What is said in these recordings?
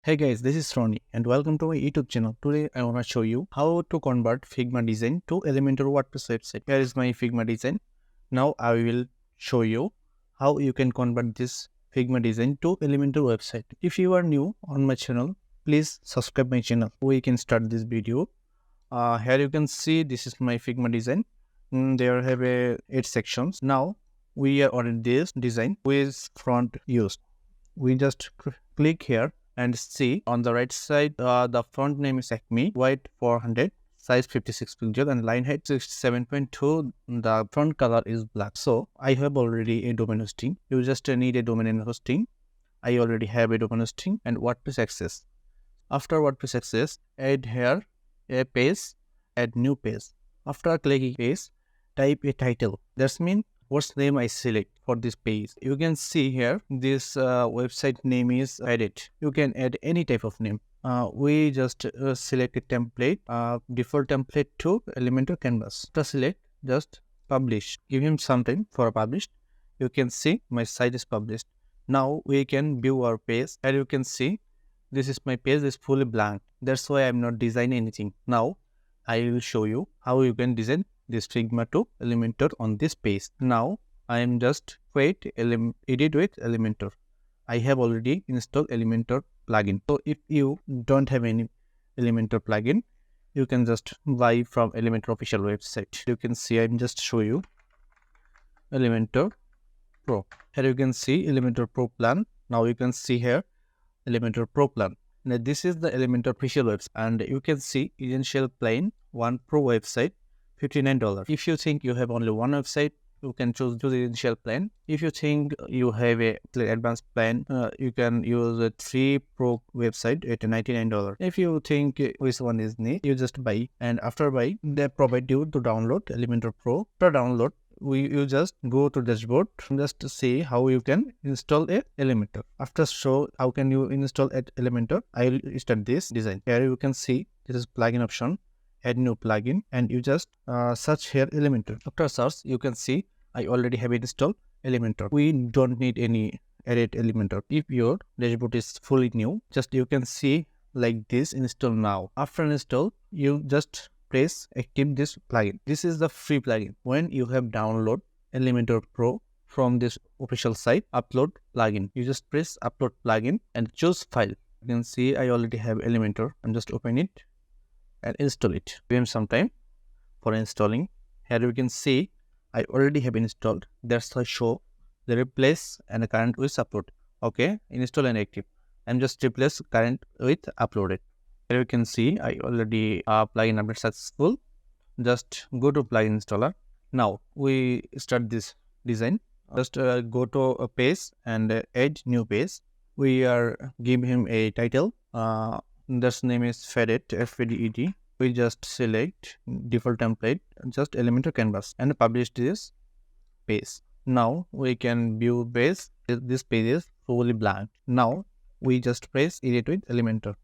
Hey guys, this is Ronnie and welcome to my YouTube channel. Today I want to show you how to convert Figma design to Elementor WordPress website. Here is my Figma design. Now I will show you how you can convert this Figma design to Elementor website. If you are new on my channel, please subscribe my channel. We can start this video. Here you can see this is my Figma design. There have 8 sections. Now we are on this design with front used. We just click here and see on the right side the font name is Acme, white 400, size 56 pixel and line height 67.2. The font color is black. So I have already a domain hosting. You just need a domain name hosting. I already have a domain hosting and WordPress access. After WordPress access, add here a page, add new page. After clicking page, type a title. That means what name I select for this page. You can see here this website name is edit. You can add any type of name. We just select a template, default template to Elementor canvas. After select, just publish. Give him some time for published. You can see my site is published. Now we can view our page and you can see this is my page is fully blank. That's why I'm not designing anything. Now I will show you how you can design this Figma to Elementor on this page. Now I am just edit with Elementor. I have already installed Elementor plugin. So if you don't have any Elementor plugin, you can just buy from Elementor official website. You can see I'm just show you Elementor Pro. Here you can see Elementor Pro plan. Now you can see here Elementor Pro plan. Now this is the Elementor official website and you can see Essential Plan 1 Pro website $59. If you think you have only one website, you can choose the initial plan. If you think you have a advanced plan, you can use a 3 Pro website at $99. If you think which one is need, you just buy. And after buy, they provide you to download Elementor Pro. After download, you just go to dashboard just to see how you can install a Elementor. After show how can you install at Elementor, I will start this design. Here you can see this is plugin option. Add new plugin and you just search here Elementor. After search, you can see I already have installed Elementor. We don't need any edit Elementor. If your dashboard is fully new, just you can see like this, install now. After install, you just press active this plugin. This is the free plugin. When you have download Elementor Pro from this official site, upload plugin. You just press upload plugin and choose file. You can see I already have Elementor. I'm just open it and install it. Give him some time for installing. Here you can see I already have installed. That's why show the replace and the current with upload. Okay, install and active. I'm just replace current with uploaded. Here you can see I already plugin update successful. Just go to plugin installer. Now we start this design. Just go to a page and add new page. We are give him a title. This name is Feded, FEDED. We just select default template, just Elementor canvas and publish this page. Now we can view page. This page is fully blank. Now we just press edit with Elementor.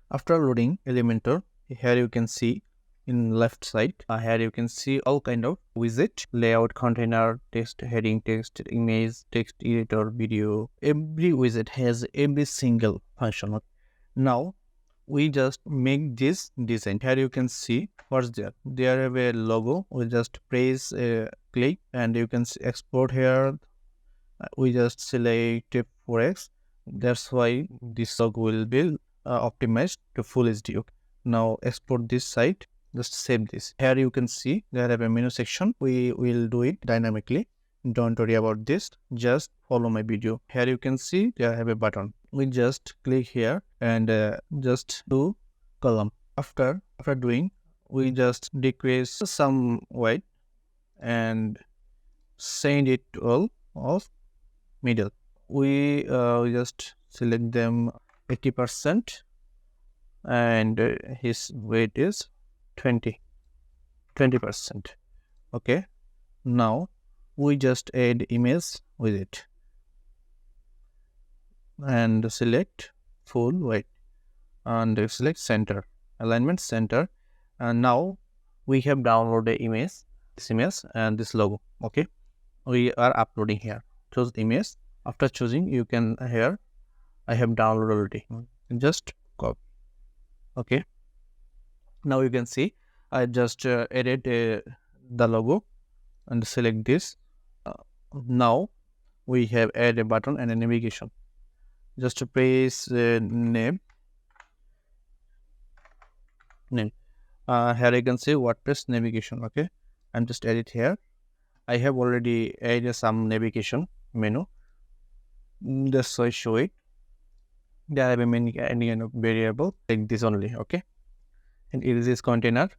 After loading Elementor, here you can see in left side, here you can see all kind of widget, layout, container, text, heading, text, image, text editor, video. Every widget has every single function. Now we just make this design. Here you can see what's there. There have a logo. We just press click and you can export here. We just select 4x. That's why this logo will be optimized to full HD. Okay. Now export this site. Just save this. Here you can see there have a menu section. We will do it dynamically. Don't worry about this. Just follow my video. Here you can see there have a button. We just click here and just do column. After doing, we just decrease some white and send it to all of middle. We just select them 80% and his weight is 20%. Okay. Now we just add image with it and select full white and select center, alignment center, and now we have downloaded the image, this image and this logo. Okay, we are uploading here. Choose image. After choosing, you can here I have downloaded already. just copy. Okay, now you can see I just edit the logo and select this. Now we have add a button and a navigation. Just to press name. Here you can see WordPress navigation. Okay, I'm just edit here. I have already added some navigation menu. That's why I show it. There have any kind of variable like this only. Okay, and it is this container.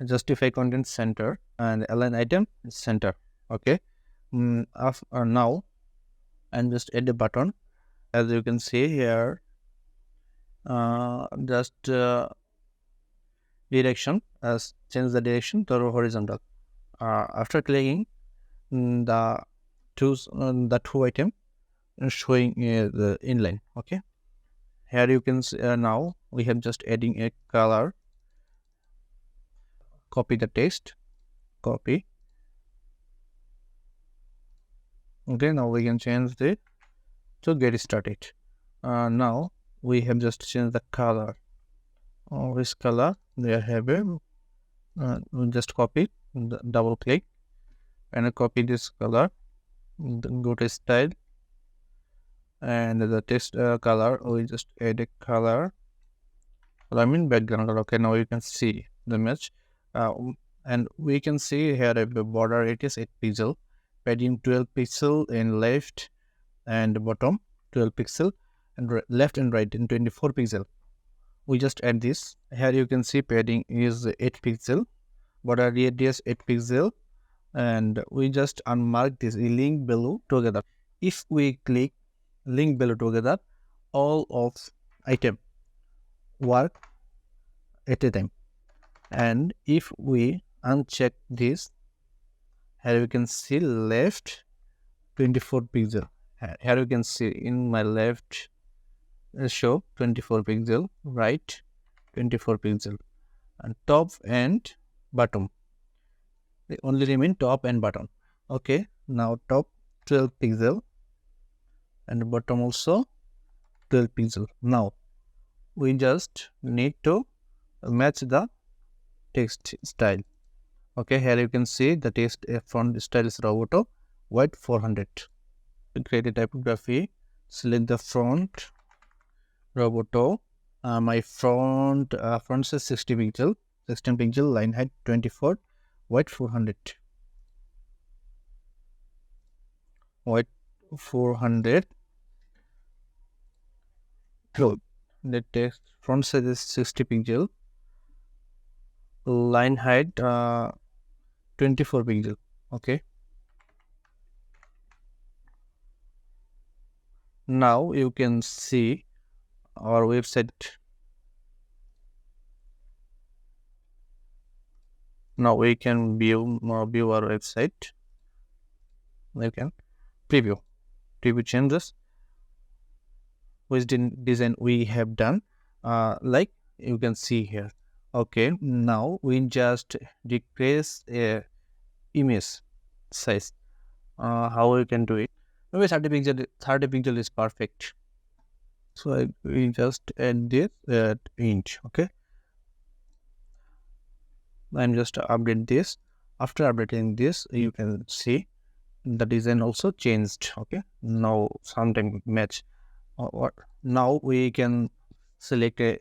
Justify content center and align item center. Okay, now and just add a button. As you can see here, just direction, as change the direction to horizontal. After clicking the two item showing the inline. Okay, here you can see now we have just adding a color. Copy the text, copy. Okay, now we can change the to get started. Now we have just changed the color. Which color they have it? We just copy, double click, and copy this color. Go to style, and the text color. We just add a color. I mean background color. Okay, now you can see the match, and we can see here a border. It is 8 pixel, padding 12 pixel in left and bottom 12 pixel, and left and right in 24 pixel. We just add this. Here you can see padding is 8 pixel, border radius 8 pixel, and we just unmark this link below together. If we click link below together, all of item work at a time. And if we uncheck this, here you can see left 24 pixel. Here you can see in my left show 24 pixel, right 24 pixel, and top and bottom. They only remain top and bottom. Okay, now top 12 pixel and bottom also 12 pixel. Now we just need to match the text style. Okay, here you can see the text font style is Roboto white 400. Create a typography, select the font Roboto. My font says 60 pixel, 16 pixel, line height 24, white 400. White 400. Close. The text font size is 60 pixel, line height 24 pixel. Okay, now you can see our website. Now we can view our website. We can preview changes which design we have done, like you can see here. Okay, now we just decrease a image size. How we can do it? Maybe 30 pixel is perfect. So we just add this inch. Okay, I'm just update this. After updating this, you can see the design also changed. Okay, now something match. Now we can select a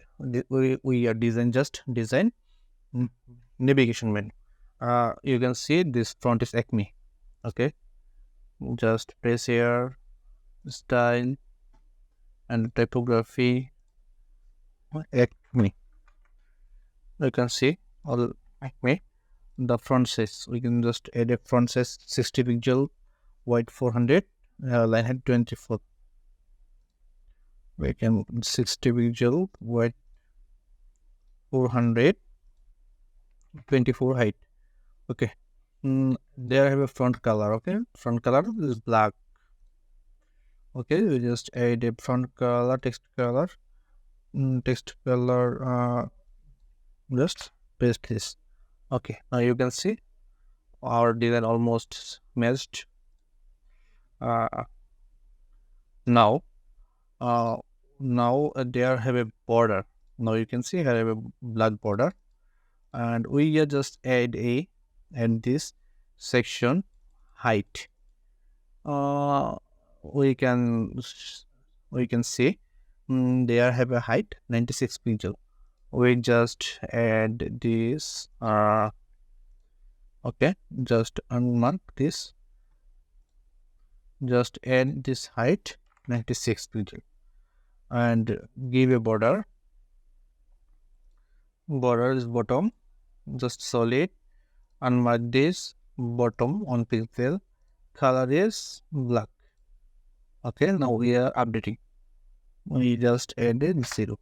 we are design navigation menu. You can see this font is Acme. Okay, just press here, style and typography Acme. You can see all Acme. The font size, we can just add a font size 60 pixel, white 400, line height 24. We can 60 pixel, white 400, 24 height. Okay, there I have a front color. Okay, front color is black. Okay, we just add a front color, text color, just paste this. Okay, now you can see our design almost matched. Now now there have a border. Now you can see here have a black border, and we just add this section height. We can see there have a height 96 pixel. We just add this. Okay, just unmark this. Just add this height 96 pixel and give a border. Border is bottom, just solid. Unmark this bottom on pixel. Color is black. Okay, now we are updating. We just added 0.